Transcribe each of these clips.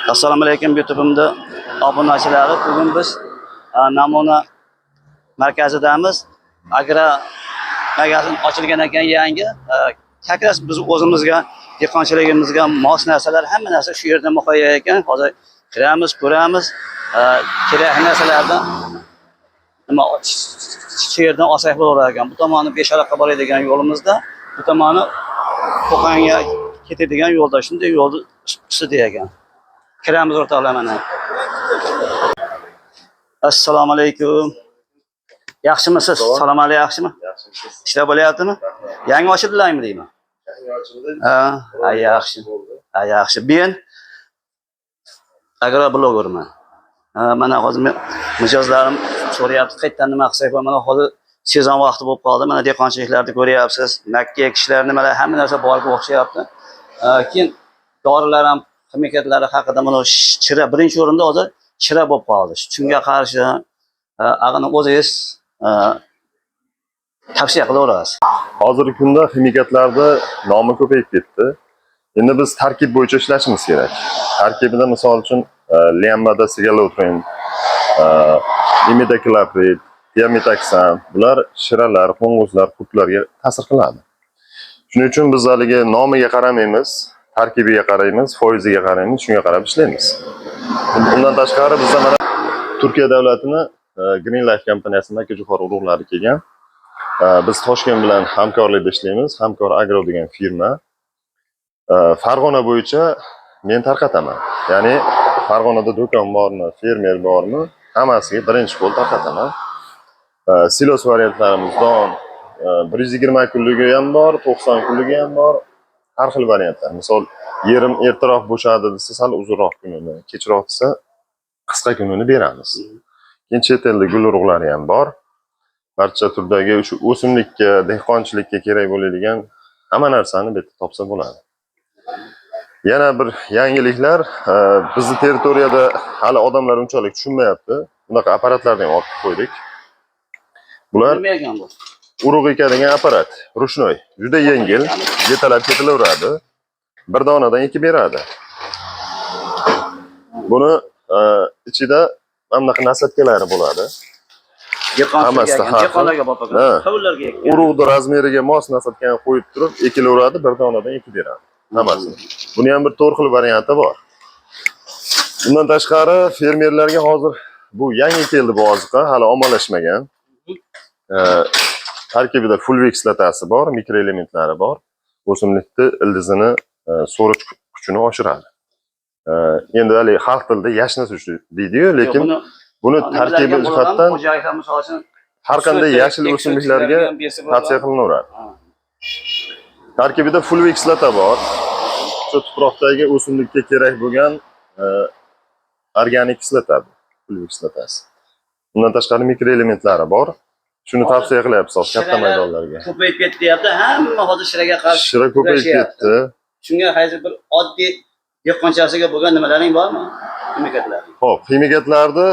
Assalomu alaykum YouTube'imda obunachilari. Bugun biz Namuna markazidamiz. Agra magazin ochilgan ekan yangi. Kakras biz o'zimizga, dehqonchiligimizga mos narsalar, hamma narsa shu yerda muhayyo ekan. Hozir kiramiz, ko'ramiz. Kerak narsalardan nima shu yerdan olsak bo'lar ekan. Bu tomoni Beshoraqa boradigan yo'limizda, bu tomoni Qo'qonga ketadigan yo'lda shunday yo'lni ustida ekan. Kiramiz o'rtoqlar mana. Assalomu alaykum. Yaxshimisiz? Salom alaykum, yaxshimi? Yaxshimisiz. Ishlar bo'layaptimi? Yangi ochildilarmi deyman? Yangi ochildi. Yaxshi. Yaxshi. Men agroblogerman. Mana hozir mijozlarim so'rayapti, qayerdan nima qilsak bo'ladi. Mana hozir sezon vaqti bo'lib qoldi. Mana dehqonchiliklarni ko'ryapsiz. Makka ekishlar nimalar, hamma narsa borga o'xshayapti. Keyin dorilar ham ximikatlari haqida mana chira birinchi o'rinda hozir chira bo'lib qoldi. Shunga qarshi ag'ini o'zingiz tavsiya qilaverasiz. Hozirgi kunda ximikatlarda nomi ko'payib ketdi. Endi biz tarkib bo'yicha ishlashimiz kerak. Tarkibida misol uchun Liambada sigalotrin, imidacloprid, diametaxan, bular shiralar, qo'ng'izlar, qurtlarga ta'sir qiladi. Shuning uchun biz haligi nomiga qaramaymiz, tarkibiga qaraymiz, foiziga qaraymiz, shunga qarab ishlaymiz. Bundan tashqari bizda mana Turkiya davlatini Green Life kompaniyasining makkajo'xori urug'lari kelgan. Biz Toshkent bilan hamkorlikda ishlaymiz. Hamkor Agro degan firma. Farg'ona bo'yicha men tarqataman. Ya'ni Farg'onada do'kon bormi, fermer bormi, hammasiga birinchi qo'l tarqataman. Silos variantlarimiz don 120 kunligi ham bor, 90 kunligi ham bor. Har xil variantlar. Misol, yerim ertaroq bo'shadi desa, sal uzunroq kunini, kechroq desa, qisqa kunini beramiz. Keyin chet elda gul urug'lari ham bor. Barcha turdagi shu o'simlikka, dehqonchilikka kerak bo'ladigan hamma narsani bu yerda topsa bo'ladi. Yana bir yangiliklar, bizning territoriyada hali odamlar unchalik tushunmayapti. Bunaqa apparatlarni ham olib qo'ydik. Bular Nima ekan bu? urug' ekadigan apparat, rushnoy, juda yengil, yetalab ketilaveradi. Bir donadan ekib beradi. Buni ichida mana bunaqa nasatkalari bo'ladi. Dehqonlarga boqagan. Hovlilarga ekkan. Urug'ni razmeriga mos nasatkani qo'yib turib, ekilaveradi, bir donadan ekib beradi. Hammasini. Buni ham bir 4 xil varianti bor. Bundan tashqari fermerlarga hozir bu yangi keldi bu oziqa, hali ommalashmagan. Tarkibida fulvi kislotasi bor, mikroelementlari bor. O'simlikni ildizini so'rish kuchini oshiradi. Endi hali xalq tilida yashna sushi deydi-yu, lekin buni tarkibi jihatdan har qanday yashil o'simliklarga tavsiya qilinaveradi. Tarkibida fulvi kislota bor. Shu tuproqdagi o'simlikka kerak bo'lgan organik kislota, fulvi kislotasi. Bundan tashqari mikroelementlari bor. Shuni tavsiya qilyapmiz katta maydonlarga. Ko'payib ketdi, hamma hozir shiraga qarshi. Shira ko'payib ketdi. Shunga hozir bir oddiy dehqonchasiga bo'lgan nimalaring bormi? Ximikatlar. Xo'p, ximikatlarni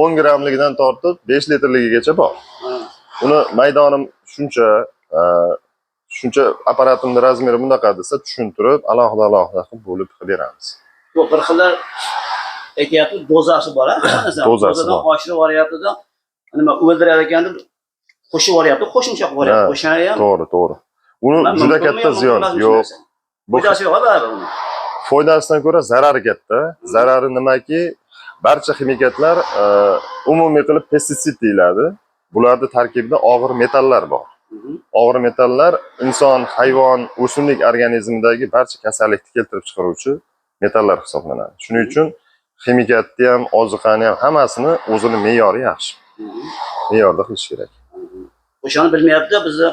10 gramligidan tortib 5 litrligigacha bor. Uni maydonim shuncha apparatimning razmeri bunaqa desa tushuntirib, alohida qilib bo'lib beramiz. Yo'q, bir xillar aytyapti, dozasi bor, dozadan oshirib yuboryapti-da, nima o'ldirar ekan deb qo'shib yuboryapti, qo'shimcha qilib yuboryapti. O'shani ham to'g'ri. Uni juda katta ziyon. Yo'q. Foydasi yo'q baribir uni. Foydasidan ko'ra zarari katta. Zarari nimaki? Barcha ximikatlar umumiy qilib pestitsid deyiladi. Bularda tarkibida og'ir metallar bor. Og'ir metallar inson, hayvon, o'simlik organizmidagi barcha kasallikni keltirib chiqaruvchi metallar hisoblanadi. Shuning uchun ximikatni ham, oziqani ham hammasini o'zini me'yori yaxshi. Me'yorda qilish kerak. O'shani bilmayapti, bizni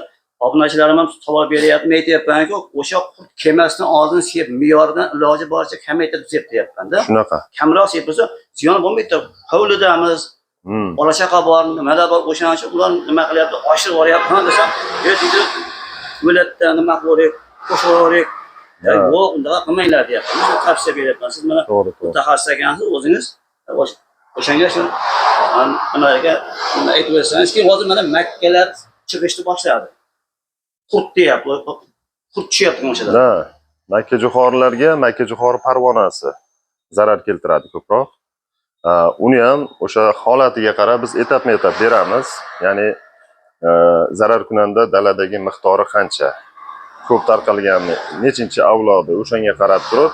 obunachilarim ham savol beryapti, aytyapman-ku, o'sha qurt kelmasdan oldin sep, me'yoridan iloji boricha kamaytirib sep deyapman-da. Shunaqa. Kamroq sepsa, ziyon bo'lmaydi. Hovlidamiz, bola-chaqa bor, nimalar bor, o'shaning uchun ular nima qilyapti, oshirib yuboryapti desam, deydi, o'latda nima qilaverik, qo'shib yuborik. Yo'q, undaqa qilmanglar deyapti. Men tavsiya beryapman. Siz mana mutaxassis ekansiz, o'zingiz o'shanga shu nimalarga aytib bersangiz, keyin hozir mana makkalar chiqishni boshladi. Qurt deyapti, qurt tushyapti o'shada. Makkajo'xorilarga makkajo'xori parvonasi zarar keltiradi ko'proq. Uni ham o'sha holatiga qarab biz etap-etap beramiz. Ya'ni zararkunanda daladagi miqdori qancha, ko'p tarqalganmi, nechinchi avlodi, o'shanga qarab turib,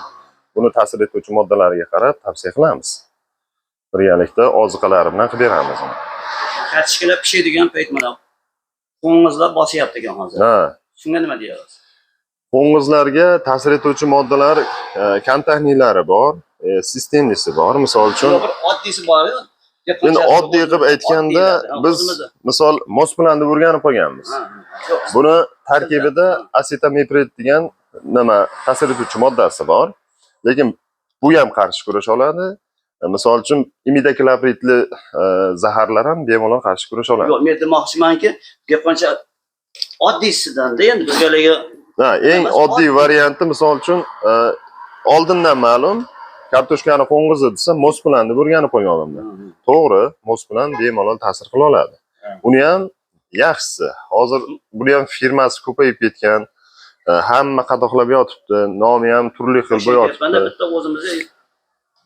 buni ta'sir etuvchi moddalariga qarab tavsiya qilamiz. Birgalikda oziqalari bilan qilib beramiz. Kartoshkalar pishadigan payt mana qo'ng'izlar bosyapti ekan hozir. Ha. Shunga nima deyasiz? Qo'ng'izlarga ta'sir etuvchi moddalar kontaktnilari bor, sistemlisi bor. Misol uchun, Yo'q, bir oddiysi bor-ku. endi oddiy qilib aytganda biz misol mosplanni o'rganib qolganmiz. Buni tarkibida asetamiprid degan nima ta'sir etuvchi moddasi bor. Lekin bu ham qarshi kurasha oladi. Misol uchun imidakilopridli zaharlar ham bemalol qarshi kurasha oladi. Yo'q, men demoqchimanki, gapqancha oddiysidan-da endi bizgaligi. Ha, eng oddiy varianti misol uchun oldindan ma'lum kartoshkani qo'ng'izi desa mosplan deb o'rganib qo'yganimda. To'g'ri, mosplan bemalol ta'sir qila oladi. Uni ham yaxshisi. Hozir buni ham firmasi ko'payib ketgan. Hamma qadoqlab yotibdi. Nomi ham turli xil bo'yotibdi. Mana bitta o'zimizga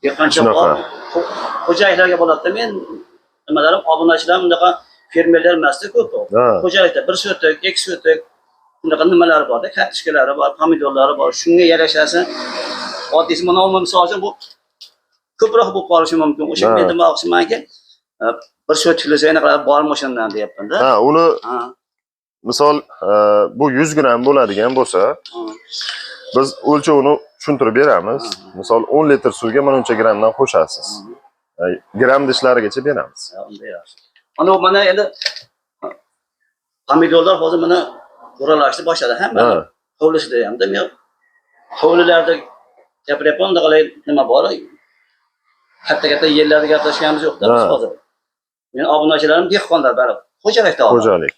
gapqancha bor. Xo'jaliklarga bo'ladi. Men nimalarim obunachilar bunaqa fermerlar emasda ko'p. Xo'jalikda bir so'tik, ikki so'tik bunaqa nimalar bor-da, kartoshkalari bor, pomidorlari bor. Shunga yarashasa oddiysi mana misol uchun bu ko'proq bo'lib qolishi mumkin. O'sha men demoqchimanki, bir so'tikliklarga qarab bormi o'shandan deyapman-da. Ha, uni misol bu 100 gram bo'ladigan bo'lsa, biz o'lchovini tushuntirib beramiz. Misol 10 litr suvga mana uncha gramdan qo'shasiz. Gram dishlarigacha beramiz. Unda yaxshi. Mana endi pomidorlar hozir mana o'ralashni boshladi. Hamma hovlisida hamda men hovlilarda gapiryapman, unda qalay nima bor? Katta-katta yerlarda gaplashganimiz yo'q-da hozir. Men obunachilarim dehqonlar bari xo'jalikda oladi. Xo'jalik.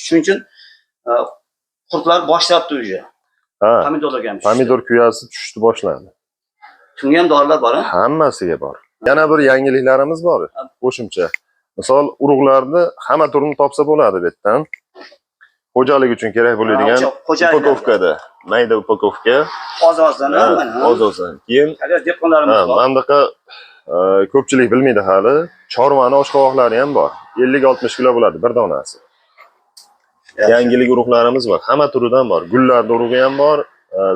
Shuning uchun qurtlar boshlabdi o'zi. Pomidorlarga ham. Pomidor kuyasi tushishni boshladi. Shunga ham dorilar bor-a? Hammasiga bor. Yana bir yangiliklarimiz bor. Qo'shimcha. Misol urug'larni hamma turini topsa bo'ladi bu yerdan. Xo'jalik uchun kerak bo'ladigan upakovkada, mayda upakovka. Oz-ozdan, oz-ozdan. Keyin dehqonlarimiz bor. mana bunaqa ko'pchilik bilmaydi hali. Chorvani oshqovoqlari ham bor. 50-60 kilo bo'ladi bir donasi. Yangilik urug'larimiz bor. Hamma turidan bor. Gullarning urug'i ham bor,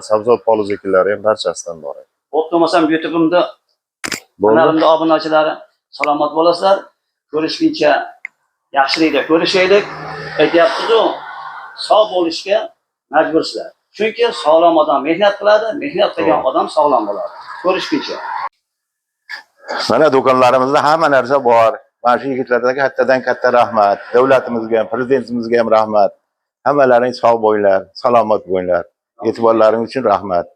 sabzot polizekillari ham barchasidan bor. Bo'p bo'lmasam YouTube'imda kanalimda obunachilari salomat bo'lasizlar. Ko'rishguncha yaxshilikda ko'rishaylik. Aytyapsiz-ku, sog' bo'lishga majbursizlar. Chunki sog'lom odam mehnat qiladi, mehnat qilgan odam sog'lom bo'ladi. Ko'rishguncha. Mana do'konlarimizda hamma narsa bor. Mana shu yigitlarga kattadan katta rahmat. Davlatimizga ham, prezidentimizga ham rahmat. Hammalaring sog' bo'linglar, salomat bo'linglar. E'tiborlaringiz uchun rahmat.